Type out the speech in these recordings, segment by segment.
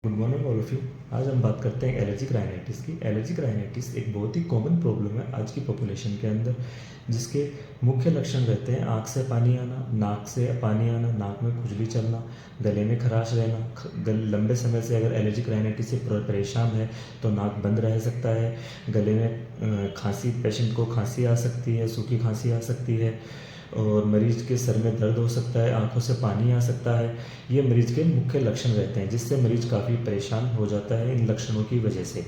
Good morning all of you. आज हम बात करते हैं एलर्जिक राइनाइटिस की। एलर्जिक राइनाइटिस एक बहुत ही कॉमन प्रॉब्लम है आज की पॉपुलेशन के अंदर, जिसके मुख्य लक्षण रहते हैं आँख से पानी आना, नाक से पानी आना, नाक में खुजली चलना, गले में खराश रहना। लंबे समय से अगर एलर्जिक राइनाइटिस से परेशान है तो नाक बंद रह सकता है। गले में खांसी, पेशेंट को खांसी आ सकती है, सूखी खांसी आ सकती है और मरीज के सर में दर्द हो सकता है, आंखों से पानी आ सकता है। ये मरीज के मुख्य लक्षण रहते हैं, जिससे मरीज काफ़ी परेशान हो जाता है इन लक्षणों की वजह से।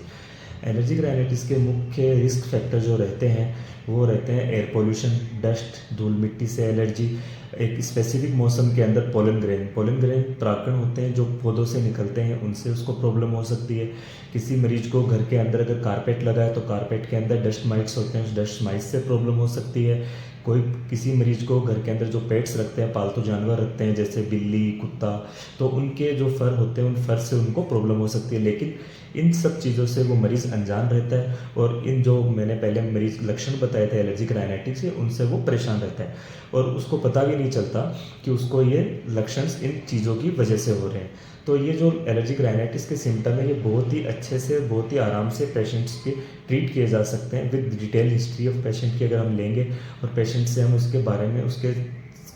एलर्जिक राइनाइटिस के मुख्य रिस्क फैक्टर जो रहते हैं वो रहते हैं एयर पोल्यूशन, डस्ट, धूल मिट्टी से एलर्जी, एक स्पेसिफिक मौसम के अंदर पोलन ग्रेन परागकण होते हैं जो पौधों से निकलते हैं, उनसे उसको प्रॉब्लम हो सकती है। किसी मरीज को घर के अंदर अगर कारपेट लगा है तो कारपेट के अंदर डस्ट माइट्स होते हैं, डस्ट माइट्स से प्रॉब्लम हो सकती है। किसी मरीज को घर के अंदर जो पेट्स रखते हैं, पालतू जानवर रखते हैं जैसे बिल्ली, कुत्ता, तो उनके जो फर होते हैं उन फर से उनको प्रॉब्लम हो सकती है। लेकिन इन सब चीज़ों से वो मरीज़ अनजान रहता है और इन जो मैंने पहले मरीज लक्षण बताए थे एलर्जिक राइनाइटिस से, उनसे वो परेशान रहता है और उसको पता भी नहीं चलता कि उसको ये लक्षण इन चीज़ों की वजह से हो रहे हैं। तो ये जो एलर्जिक राइनाइटिस के सिम्टम है ये बहुत ही अच्छे से, बहुत ही आराम से पेशेंट्स के ट्रीट किए जा सकते हैं with detail history of patient की अगर हम लेंगे और पेशेंट से हम उसके बारे में, उसके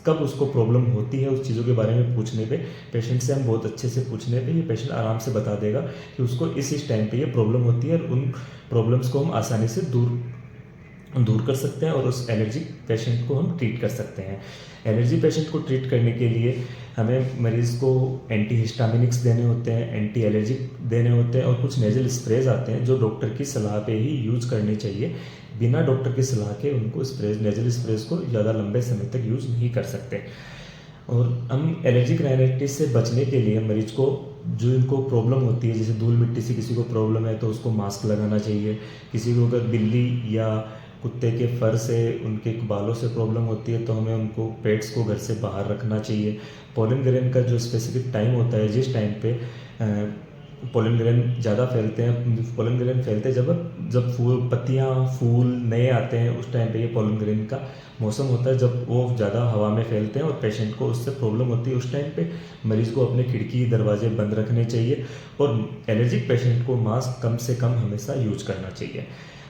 कब उसको प्रॉब्लम होती है, उस चीज़ों के बारे में पूछने पे, पेशेंट से हम बहुत अच्छे से पूछने पे ये पेशेंट आराम से बता देगा कि उसको इस टाइम पे ये प्रॉब्लम होती है और उन प्रॉब्लम्स को हम आसानी से दूर कर सकते हैं और उस एलर्जिक पेशेंट को हम ट्रीट कर सकते हैं। एलर्जी पेशेंट को ट्रीट करने के लिए हमें मरीज़ को एंटी हिस्टामिनिक्स देने होते हैं, एंटी एलर्जिक देने होते हैं और कुछ नेजल स्प्रेज आते हैं जो डॉक्टर की सलाह पे ही यूज़ करनी चाहिए। बिना डॉक्टर की सलाह के उनको नेजल स्प्रेज को ज़्यादा लंबे समय तक यूज़ नहीं कर सकते। और हम एलर्जिक राइनाइटिस से बचने के लिए मरीज को जो इनको प्रॉब्लम होती है, जैसे धूल मिट्टी से किसी को प्रॉब्लम है तो उसको मास्क लगाना चाहिए। किसी को अगर बिल्ली या कुत्ते के फर से, उनके बालों से प्रॉब्लम होती है तो हमें उनको पेट्स को घर से बाहर रखना चाहिए। पोलन ग्रेन का जो स्पेसिफिक टाइम होता है, जिस टाइम पे पोलन ग्रेन ज़्यादा फैलते हैं, पोलन ग्रेन फैलते हैं जब फूल नए आते हैं, उस टाइम पे ये पोलन ग्रेन का मौसम होता है जब वो ज़्यादा हवा में फैलते हैं और पेशेंट को उससे प्रॉब्लम होती है। उस टाइम पे मरीज़ को अपने खिड़की दरवाजे बंद रखने चाहिए और एलर्जिक पेशेंट को मास्क कम से कम हमेशा यूज करना चाहिए।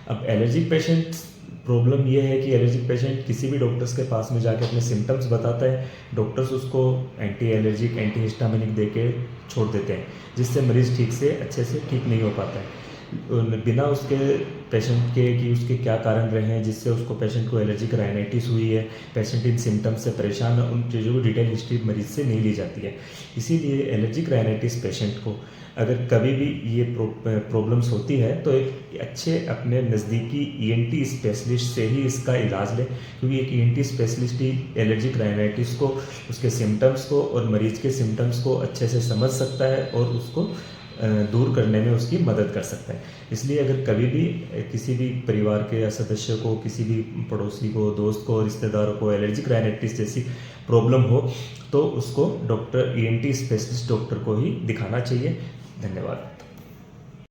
अब एलर्जिक पेशेंट प्रॉब्लम ये है कि एलर्जिक पेशेंट किसी भी डॉक्टर्स के पास में जाके अपने सिम्टम्स बताता है, डॉक्टर्स उसको एंटी एलर्जिक, एंटी हिस्टामिनिक दे के छोड़ देते हैं, जिससे मरीज़ ठीक से अच्छे से ठीक नहीं हो पाता है बिना उसके पेशेंट के कि उसके क्या कारण रहे हैं जिससे उसको पेशेंट को एलर्जिक राइनाइटिस हुई है, पेशेंट इन सिम्टम्स से परेशान है, उन चीज़ों को डिटेल हिस्ट्री मरीज से नहीं ली जाती है। इसीलिए एलर्जिक राइनाइटिस पेशेंट को अगर कभी भी ये प्रॉब्लम्स होती है तो एक अच्छे अपने नज़दीकी ईएनटी स्पेशलिस्ट से ही इसका इलाज लें, क्योंकि एक ईएनटी स्पेशलिस्ट ही एलर्जिक राइनाइटिस को, उसके सिम्टम्स को और मरीज के सिम्टम्स को अच्छे से समझ सकता है और उसको दूर करने में उसकी मदद कर सकता है। इसलिए अगर कभी भी किसी भी परिवार के सदस्य को, किसी भी पड़ोसी को, दोस्त को, रिश्तेदारों को एलर्जिक राइनाइटिस जैसी प्रॉब्लम हो तो उसको ईएनटी स्पेशलिस्ट डॉक्टर को ही दिखाना चाहिए। धन्यवाद।